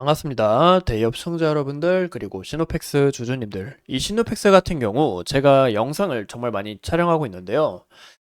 반갑습니다. 대기업 시청자 여러분들, 그리고 시노펙스 주주님들. 이 시노펙스 같은 경우 제가 영상을 정말 많이 촬영하고 있는데요.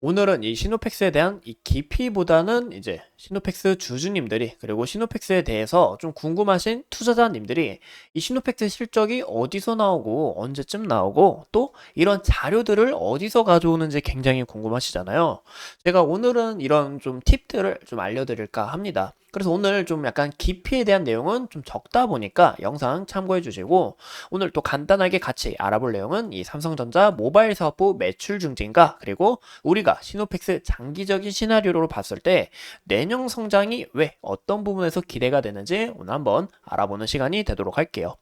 오늘은 이 시노펙스에 대한 이 깊이보다는 이제 시노펙스 주주님들이, 그리고 시노펙스에 대해서 좀 궁금하신 투자자님들이 이 시노펙스 실적이 어디서 나오고 언제쯤 나오고 또 이런 자료들을 어디서 가져오는지 굉장히 궁금하시잖아요. 제가 오늘은 이런 좀 팁들을 좀 알려드릴까 합니다. 그래서 오늘 좀 약간 깊이에 대한 내용은 좀 적다 보니까 영상 참고해 주시고, 오늘 또 간단하게 같이 알아볼 내용은 이 삼성전자 모바일 사업부 매출 증진과, 그리고 우리가 시노펙스 장기적인 시나리오로 봤을 때 내년 성장이 왜 어떤 부분에서 기대가 되는지 오늘 한번 알아보는 시간이 되도록 할게요.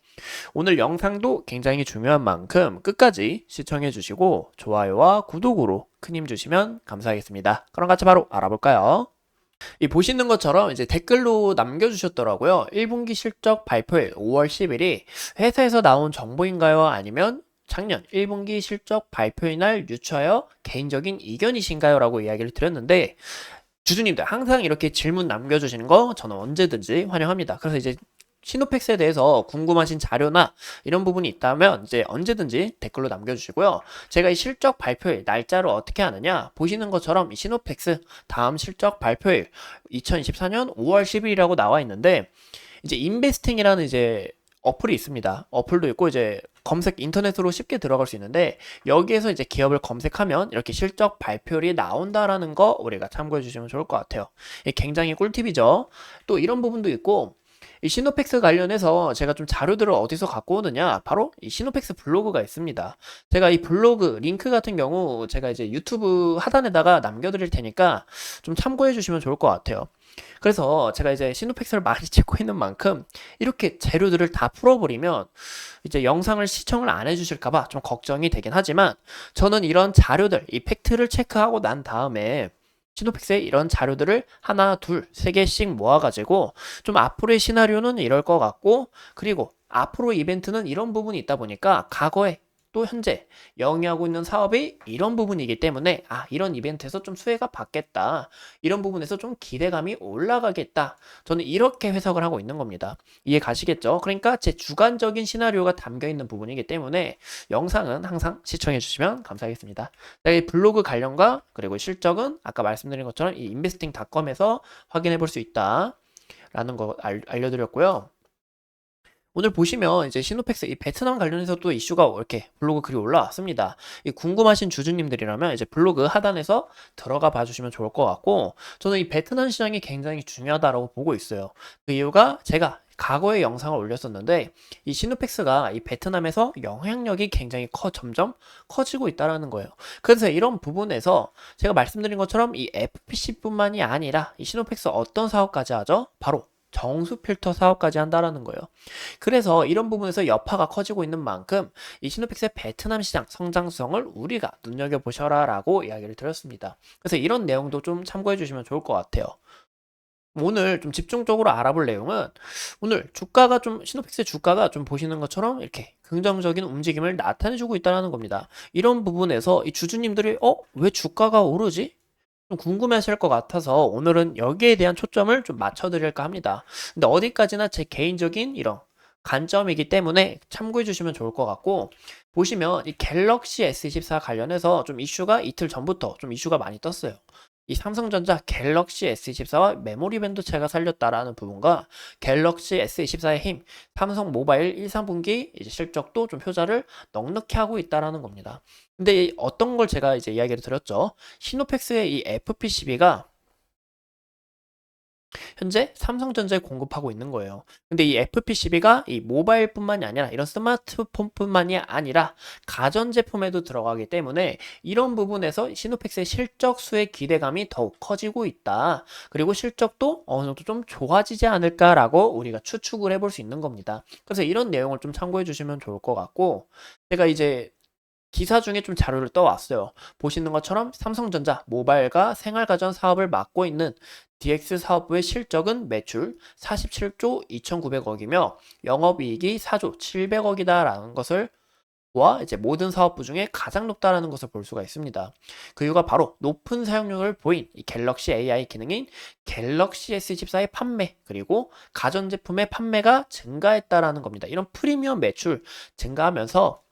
오늘 영상도 굉장히 중요한 만큼 끝까지 시청해 주시고 좋아요와 구독으로 큰 힘 주시면 감사하겠습니다. 그럼 같이 바로 알아볼까요? 이 보시는 것처럼 이제 댓글로 남겨주셨더라고요. 1분기 실적 발표일 5월 10일이 회사에서 나온 정보인가요? 아니면 작년 1분기 실적 발표일 날 유추하여 개인적인 의견이신가요? 라고 이야기를 드렸는데, 주주님들 항상 이렇게 질문 남겨주시는 거 저는 언제든지 환영합니다. 그래서 이제 시노펙스에 대해서 궁금하신 자료나 이런 부분이 있다면 이제 언제든지 댓글로 남겨주시고요. 제가 이 실적 발표일 날짜를 어떻게 하느냐, 보시는 것처럼 이 시노펙스 다음 실적 발표일 2024년 5월 10일이라고 나와 있는데, 이제 인베스팅이라는 이제 어플이 있습니다. 어플도 있고 이제 검색 인터넷으로 쉽게 들어갈 수 있는데, 여기에서 이제 기업을 검색하면 이렇게 실적 발표일이 나온다라는 거 우리가 참고해 주시면 좋을 것 같아요. 이게 굉장히 꿀팁이죠. 또 이런 부분도 있고, 이 시노펙스 관련해서 제가 좀 자료들을 어디서 갖고 오느냐, 바로 이 시노펙스 블로그가 있습니다. 제가 이 블로그 링크 같은 경우 제가 이제 유튜브 하단에다가 남겨드릴 테니까 좀 참고해 주시면 좋을 것 같아요. 그래서 제가 이제 시노펙스를 많이 찍고 있는 만큼 이렇게 재료들을 다 풀어버리면 이제 영상을 시청을 안 해주실까봐 좀 걱정이 되긴 하지만, 저는 이런 자료들, 이 팩트를 체크하고 난 다음에 시노펙스에 이런 자료들을 하나, 둘, 세 개씩 모아가지고 좀 앞으로의 시나리오는 이럴 것 같고, 그리고 앞으로 이벤트는 이런 부분이 있다 보니까 과거에 또 현재 영위하고 있는 사업이 이런 부분이기 때문에 이런 이벤트에서 좀 수혜가 받겠다, 이런 부분에서 좀 기대감이 올라가겠다, 저는 이렇게 해석을 하고 있는 겁니다. 이해 가시겠죠? 그러니까 제 주관적인 시나리오가 담겨 있는 부분이기 때문에 영상은 항상 시청해 주시면 감사하겠습니다. 이 블로그 관련과 그리고 실적은 아까 말씀드린 것처럼 이 인베스팅닷컴에서 확인해 볼 수 있다 라는 거 알려드렸고요. 오늘 보시면 이제 시노펙스 이 베트남 관련해서 또 이슈가 이렇게 블로그 글이 올라왔습니다. 이 궁금하신 주주님들이라면 이제 블로그 하단에서 들어가 봐주시면 좋을 것 같고, 저는 이 베트남 시장이 굉장히 중요하다고 보고 있어요. 그 이유가 제가 과거에 영상을 올렸었는데, 이 시노펙스가 이 베트남에서 영향력이 굉장히 점점 커지고 있다라는 거예요. 그래서 이런 부분에서 제가 말씀드린 것처럼 이 FPC뿐만이 아니라 이 시노펙스 어떤 사업까지 하죠? 바로 정수 필터 사업까지 한다라는 거예요. 그래서 이런 부분에서 여파가 커지고 있는 만큼 이 시노펙스의 베트남 시장 성장성을 우리가 눈여겨보셔라 라고 이야기를 드렸습니다. 그래서 이런 내용도 좀 참고해 주시면 좋을 것 같아요. 오늘 좀 집중적으로 알아볼 내용은, 오늘 주가가 좀 시노펙스 주가가 좀 보시는 것처럼 이렇게 긍정적인 움직임을 나타내주고 있다는 겁니다. 이런 부분에서 이 주주님들이 왜 주가가 오르지? 좀 궁금해하실 것 같아서 오늘은 여기에 대한 초점을 좀 맞춰드릴까 합니다. 근데 어디까지나 제 개인적인 이런 관점이기 때문에 참고해 주시면 좋을 것 같고, 보시면 이 갤럭시 S24 관련해서 좀 이슈가 이틀 전부터 좀 이슈가 많이 떴어요. 이 삼성전자 갤럭시 S24와 메모리 밴드체가 살렸다라는 부분과 갤럭시 S24의 힘, 삼성 모바일 1, 3분기 이제 실적도 좀 효자를 넉넉히 하고 있다라는 겁니다. 근데 어떤 걸 제가 이제 이야기를 드렸죠. 시노펙스의 이 FPCB가 현재 삼성전자에 공급하고 있는 거예요. 근데 이 FPCB가 이 모바일뿐만이 아니라 이런 스마트폰뿐만이 아니라 가전제품에도 들어가기 때문에 이런 부분에서 시노펙스의 실적 수의 기대감이 더욱 커지고 있다. 그리고 실적도 어느 정도 좀 좋아지지 않을까라고 우리가 추측을 해볼 수 있는 겁니다. 그래서 이런 내용을 좀 참고해 주시면 좋을 것 같고, 제가 이제 기사 중에 좀 자료를 떠왔어요. 보시는 것처럼 삼성전자 모바일과 생활가전 사업을 맡고 있는 DX 사업부의 실적은 매출 47조 2,900억이며 영업이익이 4조 700억이다라는 것을 와 이제 모든 사업부 중에 가장 높다라는 것을 볼 수가 있습니다. 그 이유가 바로 높은 사용률을 보인 이 갤럭시 AI 기능인 갤럭시 S24의 판매 그리고 가전제품의 판매가 증가했다라는 겁니다. 이런 프리미엄 매출 증가하면서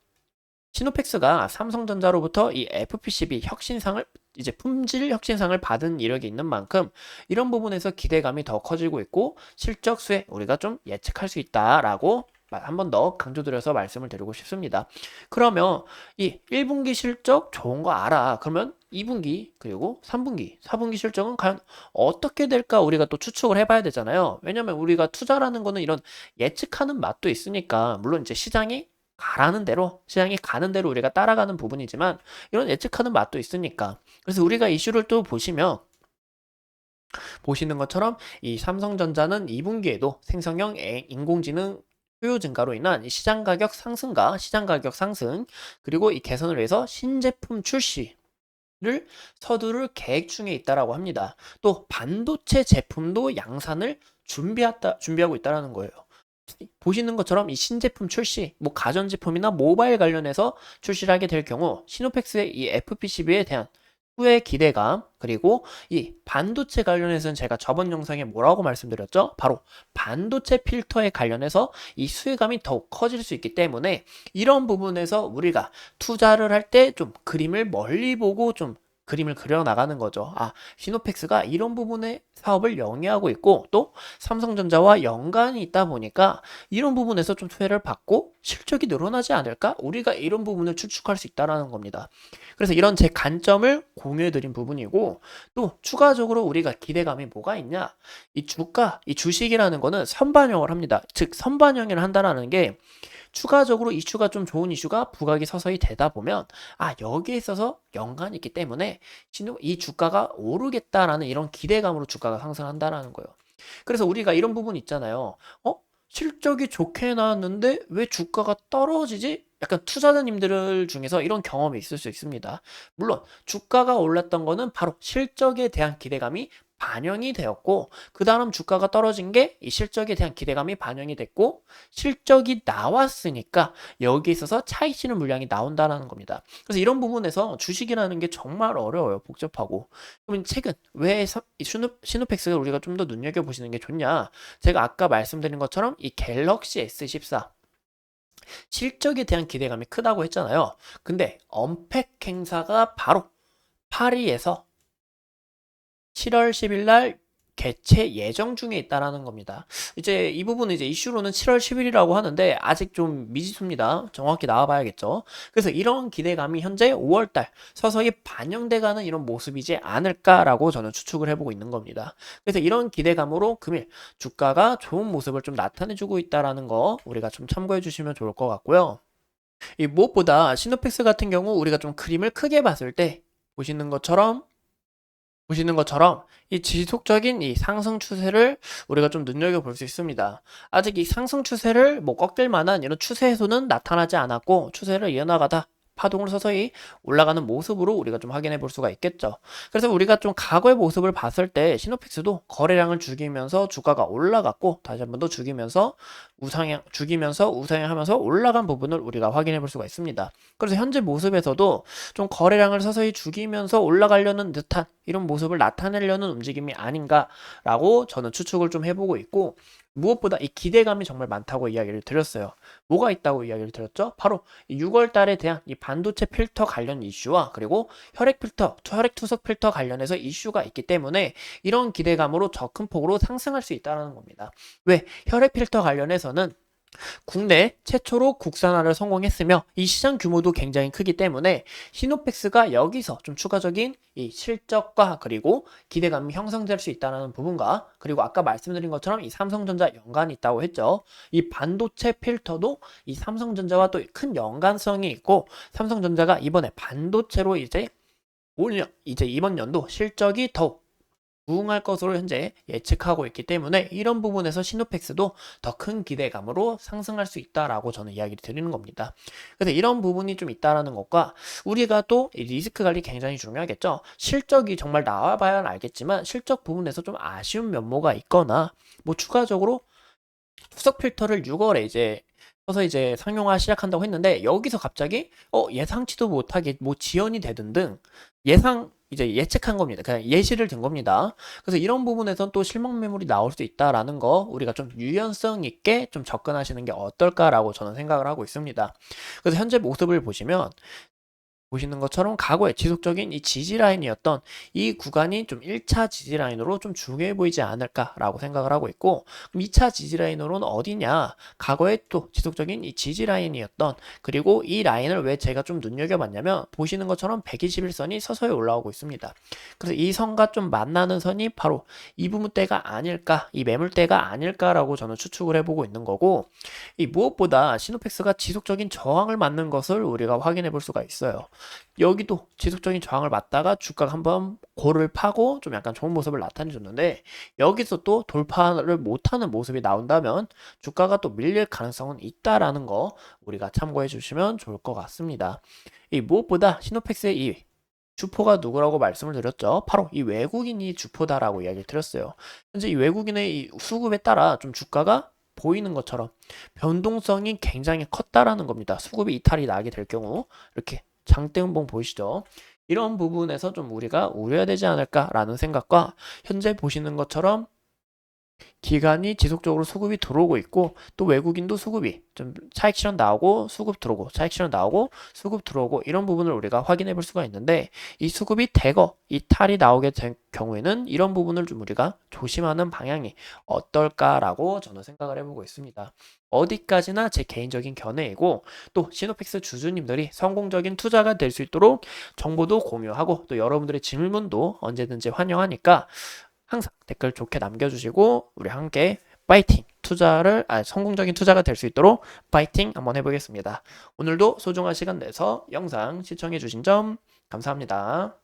시노펙스가 삼성전자로부터 이 FPCB 혁신상을 이제 품질 혁신상을 받은 이력이 있는 만큼 이런 부분에서 기대감이 더 커지고 있고 실적 수에 우리가 좀 예측할 수 있다라고 한 번 더 강조드려서 말씀을 드리고 싶습니다. 그러면 이 1분기 실적 좋은 거 알아. 그러면 2분기 그리고 3분기, 4분기 실적은 과연 어떻게 될까 우리가 또 추측을 해봐야 되잖아요. 왜냐면 우리가 투자라는 거는 이런 예측하는 맛도 있으니까 물론 이제 시장이 가는 대로 우리가 따라가는 부분이지만 이런 예측하는 맛도 있으니까 그래서 우리가 이슈를 또 보시는 것처럼 이 삼성전자는 2분기에도 생성형 인공지능 수요 증가로 인한 이 시장 가격 상승 그리고 이 개선을 위해서 신제품 출시를 서두를 계획 중에 있다라고 합니다. 또 반도체 제품도 양산을 준비하고 있다라는 거예요. 보시는 것처럼 이 신제품 출시, 뭐 가전제품이나 모바일 관련해서 출시를 하게 될 경우 시노펙스의 이 FPCB에 대한 후의 기대감 그리고 이 반도체 관련해서는 제가 저번 영상에 뭐라고 말씀드렸죠? 바로 반도체 필터에 관련해서 이 수혜감이 더욱 커질 수 있기 때문에 이런 부분에서 우리가 투자를 할 때 좀 그림을 멀리 보고 좀 그림을 그려 나가는 거죠. 아, 시노펙스가 이런 부분의 사업을 영위하고 있고 또 삼성전자와 연관이 있다 보니까 이런 부분에서 좀 수혜를 받고 실적이 늘어나지 않을까? 우리가 이런 부분을 추측할 수 있다라는 겁니다. 그래서 이런 제 관점을 공유해 드린 부분이고 또 추가적으로 우리가 기대감이 뭐가 있냐? 이 주식이라는 거는 선반영을 합니다. 즉 선반영을 한다라는 게 추가적으로 이슈가 좀 좋은 이슈가 부각이 서서히 되다 보면 아 여기에 있어서 연관이 있기 때문에 이 주가가 오르겠다라는 이런 기대감으로 주가가 상승한다라는 거예요. 그래서 우리가 이런 부분 있잖아요. 실적이 좋게 나왔는데 왜 주가가 떨어지지? 약간 투자자님들 중에서 이런 경험이 있을 수 있습니다. 물론 주가가 올랐던 거는 바로 실적에 대한 기대감이 반영이 되었고 그 다음 주가가 떨어진 게 이 실적에 대한 기대감이 반영이 됐고 실적이 나왔으니까 여기에 있어서 차익 실현 물량이 나온다는 겁니다. 그래서 이런 부분에서 주식이라는 게 정말 어려워요. 복잡하고. 그럼 최근 왜 시노펙스를 우리가 좀 더 눈여겨보시는 게 좋냐? 제가 아까 말씀드린 것처럼 이 갤럭시 S14 실적에 대한 기대감이 크다고 했잖아요. 근데 언팩 행사가 바로 파리에서 7월 10일 날 개최 예정 중에 있다라는 겁니다. 이제 이 부분은 이제 이슈로는 7월 10일이라고 하는데 아직 좀 미지수입니다. 정확히 나와봐야겠죠. 그래서 이런 기대감이 현재 5월달 서서히 반영돼가는 이런 모습이지 않을까라고 저는 추측을 해보고 있는 겁니다. 그래서 이런 기대감으로 금일 주가가 좋은 모습을 좀 나타내주고 있다라는 거 우리가 좀 참고해 주시면 좋을 것 같고요. 이 무엇보다 시노펙스 같은 경우 우리가 좀 그림을 크게 봤을 때 보시는 것처럼 이 지속적인 이 상승 추세를 우리가 좀 눈여겨볼 수 있습니다. 아직 이 상승 추세를 뭐 꺾일 만한 이런 추세 해소는 나타나지 않았고 추세를 이어나가다 파동을 서서히 올라가는 모습으로 우리가 좀 확인해 볼 수가 있겠죠. 그래서 우리가 좀 과거의 모습을 봤을 때 시노픽스도 거래량을 죽이면서 주가가 올라갔고 다시 한 번 더 우상향하면서 올라간 부분을 우리가 확인해 볼 수가 있습니다. 그래서 현재 모습에서도 좀 거래량을 서서히 죽이면서 올라가려는 듯한 이런 모습을 나타내려는 움직임이 아닌가라고 저는 추측을 좀 해보고 있고 무엇보다 이 기대감이 정말 많다고 이야기를 드렸어요. 뭐가 있다고 이야기를 드렸죠? 바로 6월 달에 대한 이 반도체 필터 관련 이슈와 그리고 혈액 투석 필터 관련해서 이슈가 있기 때문에 이런 기대감으로 더 큰 폭으로 상승할 수 있다는 겁니다. 왜? 혈액 필터 관련해서는 국내 최초로 국산화를 성공했으며 이 시장 규모도 굉장히 크기 때문에 시노펙스가 여기서 좀 추가적인 이 실적과 그리고 기대감이 형성될 수 있다는 부분과 그리고 아까 말씀드린 것처럼 이 삼성전자 연관이 있다고 했죠. 이 반도체 필터도 이 삼성전자와 또 큰 연관성이 있고 삼성전자가 이번에 반도체로 이제 이번 연도 실적이 더욱 부응할 것으로 현재 예측하고 있기 때문에 이런 부분에서 시노펙스도 더 큰 기대감으로 상승할 수 있다라고 저는 이야기를 드리는 겁니다. 그래서 이런 부분이 좀 있다라는 것과 우리가 또 리스크 관리 굉장히 중요하겠죠. 실적이 정말 나와봐야 알겠지만 실적 부분에서 좀 아쉬운 면모가 있거나 뭐 추가적으로 후석 필터를 6월에 이제 서서 이제 상용화 시작한다고 했는데 여기서 갑자기 예상치도 못하게 뭐 지연이 되든 등 이제 예측한 겁니다. 그냥 예시를 든 겁니다. 그래서 이런 부분에선 또 실망 매물이 나올 수 있다라는 거 우리가 좀 유연성 있게 좀 접근하시는 게 어떨까라고 저는 생각을 하고 있습니다. 그래서 현재 모습을 보시는 것처럼 과거에 지속적인 이 지지 라인이었던 이 구간이 좀 1차 지지 라인으로 좀 중요해 보이지 않을까라고 생각을 하고 있고, 그럼 2차 지지 라인으로는 어디냐? 과거에 또 지속적인 이 지지 라인이었던, 그리고 이 라인을 왜 제가 좀 눈여겨봤냐면 보시는 것처럼 121선이 서서히 올라오고 있습니다. 그래서 이 선과 좀 만나는 선이 바로 이 부분대가 아닐까, 이 매물대가 아닐까라고 저는 추측을 해보고 있는 거고, 이 무엇보다 시노펙스가 지속적인 저항을 맞는 것을 우리가 확인해 볼 수가 있어요. 여기도 지속적인 저항을 맞다가 주가가 한번 고를 파고 좀 약간 좋은 모습을 나타내줬는데, 여기서 또 돌파를 못하는 모습이 나온다면 주가가 또 밀릴 가능성은 있다라는 거 우리가 참고해 주시면 좋을 것 같습니다. 이 무엇보다 시노펙스의 이 주포가 누구라고 말씀을 드렸죠. 바로 이 외국인이 주포다라고 이야기를 드렸어요. 현재 이 외국인의 이 수급에 따라 좀 주가가 보이는 것처럼 변동성이 굉장히 컸다라는 겁니다. 수급이 이탈이 나게 될 경우 이렇게 장대음봉 보이시죠? 이런 부분에서 좀 우리가 우려해야 되지 않을까라는 생각과, 현재 보시는 것처럼 기간이 지속적으로 수급이 들어오고 있고, 또 외국인도 수급이 좀 차익 실현 나오고 수급 들어오고 차익 실현 나오고 수급 들어오고 이런 부분을 우리가 확인해 볼 수가 있는데, 이 수급이 대거 이탈이 나오게 된 경우에는 이런 부분을 좀 우리가 조심하는 방향이 어떨까라고 저는 생각을 해보고 있습니다. 어디까지나 제 개인적인 견해이고, 또 시노펙스 주주님들이 성공적인 투자가 될 수 있도록 정보도 공유하고 또 여러분들의 질문도 언제든지 환영하니까 항상 댓글 좋게 남겨주시고 우리 함께 파이팅 성공적인 투자가 될 수 있도록 파이팅 한번 해보겠습니다. 오늘도 소중한 시간 내서 영상 시청해주신 점 감사합니다.